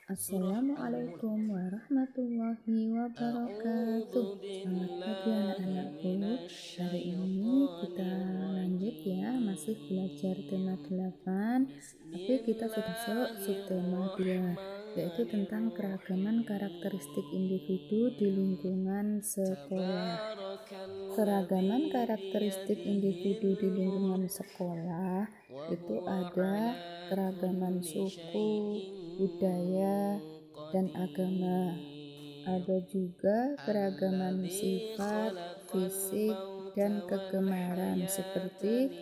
Assalamualaikum warahmatullahi wabarakatuh. Selamat pagi anak-anakku. Hari ini kita lanjut ya, masih belajar tema 8, tapi kita sudah masuk subtema 2, yaitu tentang keragaman karakteristik individu di lingkungan sekolah. Keragaman karakteristik individu di lingkungan sekolah itu ada keragaman suku, budaya, dan agama. Ada juga keragaman sifat, fisik, dan kegemaran seperti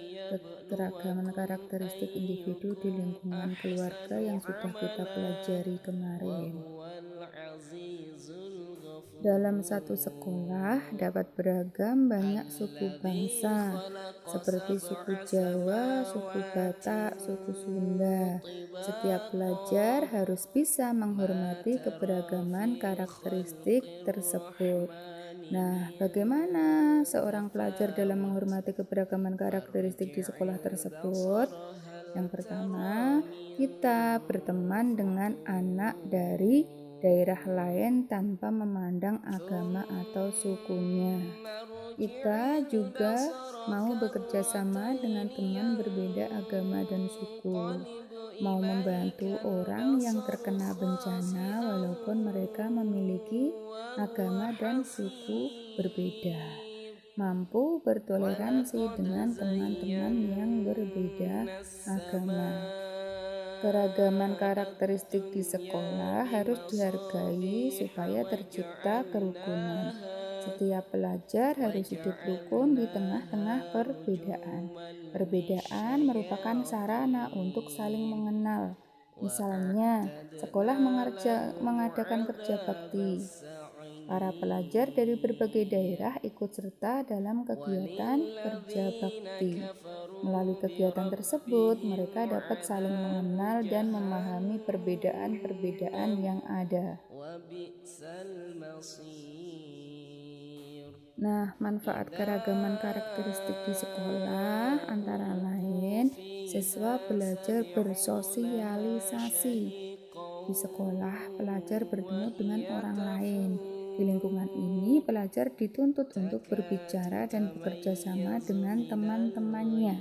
keragaman karakteristik individu di lingkungan keluarga yang sudah kita pelajari kemarin. Dalam satu sekolah dapat beragam banyak suku bangsa, seperti suku Jawa, suku Batak, suku Sunda. Setiap pelajar harus bisa menghormati keberagaman karakteristik tersebut. Nah, bagaimana seorang pelajar dalam menghormati keberagaman karakteristik di sekolah tersebut? Yang pertama, kita berteman dengan anak dari daerah lain tanpa memandang agama atau sukunya. Kita juga mau bekerja sama dengan teman berbeda agama dan suku, mau membantu orang yang terkena bencana walaupun mereka memiliki agama dan suku berbeda, mampu bertoleransi dengan teman-teman yang berbeda agama. Keragaman karakteristik di sekolah harus dihargai supaya tercipta kerukunan. Setiap pelajar harus hidup rukun di tengah-tengah perbedaan. Perbedaan merupakan sarana untuk saling mengenal. Misalnya, sekolah mengadakan kerja bakti. Para pelajar dari berbagai daerah ikut serta dalam kegiatan kerja bakti. Melalui kegiatan tersebut, mereka dapat saling mengenal dan memahami perbedaan-perbedaan yang ada. Nah, manfaat keragaman karakteristik di sekolah antara lain siswa belajar bersosialisasi. Di sekolah, pelajar bertemu dengan orang lain. Di lingkungan ini, pelajar dituntut untuk berbicara dan bekerja sama dengan teman-temannya.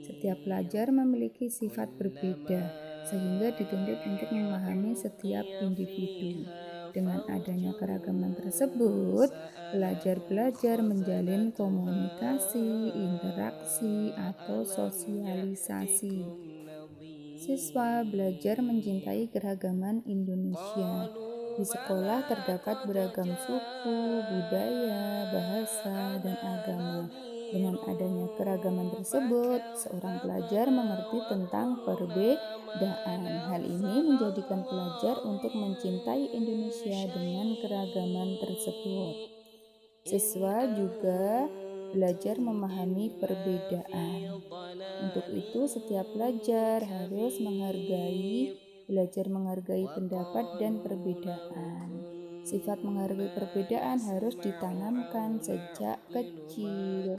Setiap pelajar memiliki sifat berbeda, sehingga dituntut untuk memahami setiap individu. Dengan adanya keragaman tersebut, pelajar belajar menjalin komunikasi, interaksi, atau sosialisasi. Siswa belajar mencintai keragaman Indonesia. Di sekolah terdapat beragam suku, budaya, bahasa, dan agama. Dengan adanya keragaman tersebut, seorang pelajar mengerti tentang perbedaan. Hal ini menjadikan pelajar untuk mencintai Indonesia dengan keragaman tersebut. Siswa juga belajar memahami perbedaan. Untuk itu, setiap pelajar harus belajar menghargai pendapat dan perbedaan. Sifat menghargai perbedaan harus ditanamkan sejak kecil.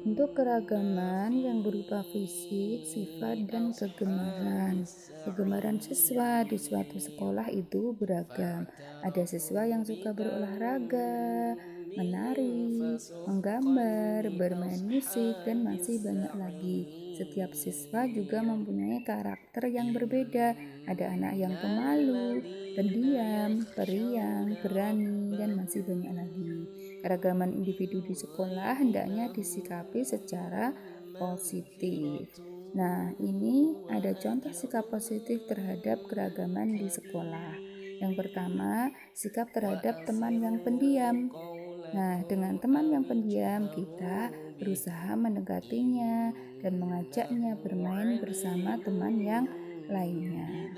Untuk keragaman yang berupa fisik, sifat, dan kegemaran. Kegemaran siswa di suatu sekolah itu beragam. Ada siswa yang suka berolahraga, menari, menggambar, bermain musik, dan masih banyak lagi. Setiap siswa juga mempunyai karakter yang berbeda. Ada anak yang pemalu, pendiam, periang, berani, dan masih banyak lagi. Keragaman individu di sekolah hendaknya disikapi secara positif. Nah, ini ada contoh sikap positif terhadap keragaman di sekolah. Yang pertama, sikap terhadap teman yang pendiam. Nah, dengan teman yang pendiam, kita berusaha mendekatinya dan mengajaknya bermain bersama teman yang lainnya.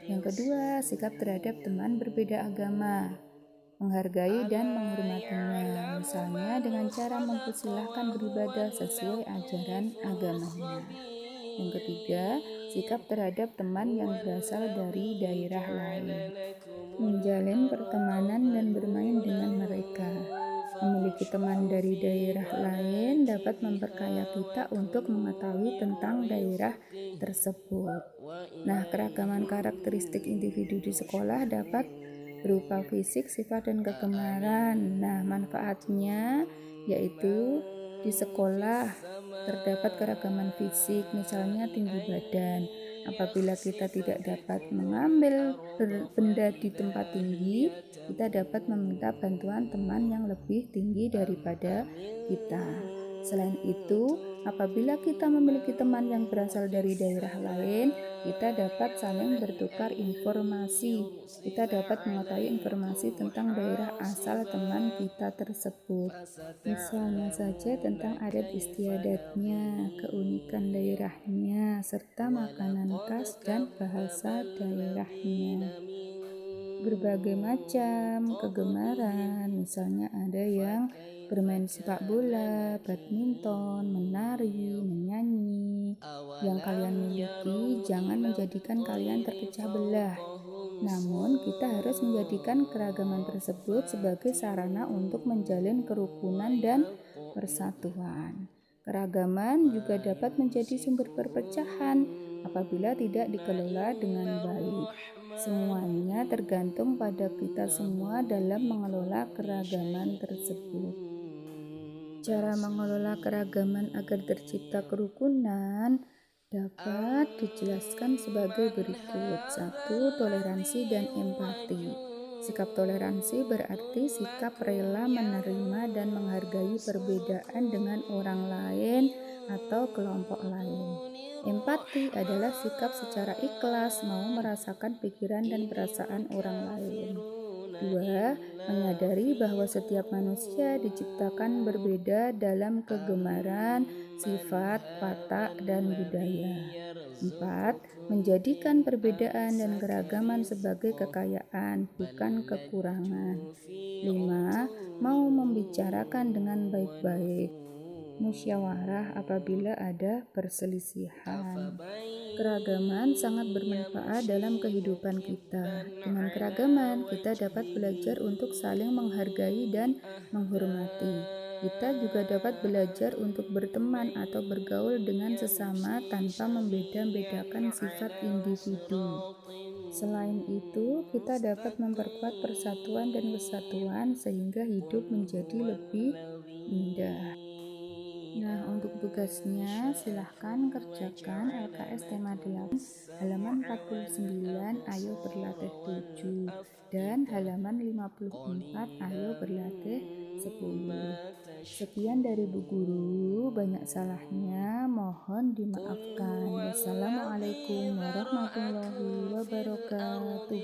Yang kedua, sikap terhadap teman berbeda agama. Menghargai dan menghormatinya, misalnya dengan cara mempersilahkan beribadah sesuai ajaran agamanya. Yang ketiga, sikap terhadap teman yang berasal dari daerah lain. Menjalin pertemanan dan bermain dengan mereka. Memiliki teman dari daerah lain dapat memperkaya kita untuk mengetahui tentang daerah tersebut. Nah, keragaman karakteristik individu di sekolah dapat berupa fisik, sifat, dan kegemaran. Nah, manfaatnya yaitu di sekolah terdapat keragaman fisik, misalnya tinggi badan. Apabila kita tidak dapat mengambil benda di tempat tinggi, kita dapat meminta bantuan teman yang lebih tinggi daripada kita. Selain itu, apabila kita memiliki teman yang berasal dari daerah lain, kita dapat saling bertukar informasi. Kita dapat mengetahui informasi tentang daerah asal teman kita tersebut. Misalnya saja tentang adat istiadatnya, keunikan daerahnya, serta makanan khas dan bahasa daerahnya. Berbagai macam kegemaran, misalnya ada yang bermain sepak bola, badminton, menari, menyanyi. Yang kalian miliki jangan menjadikan kalian terpecah belah. Namun, kita harus menjadikan keragaman tersebut sebagai sarana untuk menjalin kerukunan dan persatuan. Keragaman juga dapat menjadi sumber perpecahan apabila tidak dikelola dengan baik. Semuanya tergantung pada kita semua dalam mengelola keragaman tersebut. Cara mengelola keragaman agar tercipta kerukunan dapat dijelaskan sebagai berikut. 1. Toleransi dan empati. Sikap toleransi berarti sikap rela menerima dan menghargai perbedaan dengan orang lain atau kelompok lain. Empati adalah sikap secara ikhlas mau merasakan pikiran dan perasaan orang lain. 2. Menyadari bahwa setiap manusia diciptakan berbeda dalam kegemaran, sifat, watak, dan budaya. 4. Menjadikan perbedaan dan keragaman sebagai kekayaan, bukan kekurangan. 5. Mau membicarakan dengan baik-baik. Musyawarah apabila ada perselisihan. Keragaman sangat bermanfaat dalam kehidupan kita. Dengan keragaman, kita dapat belajar untuk saling menghargai dan menghormati. Kita juga dapat belajar untuk berteman atau bergaul dengan sesama tanpa membeda-bedakan sifat individu. Selain itu, kita dapat memperkuat persatuan dan kesatuan sehingga hidup menjadi lebih indah. Nah, untuk tugasnya silahkan kerjakan LKS tema 8 halaman 49 ayo berlatih 7 dan halaman 54 ayo berlatih 10. Sekian dari Bu Guru, banyak salahnya mohon dimaafkan. Wassalamualaikum warahmatullahi wabarakatuh.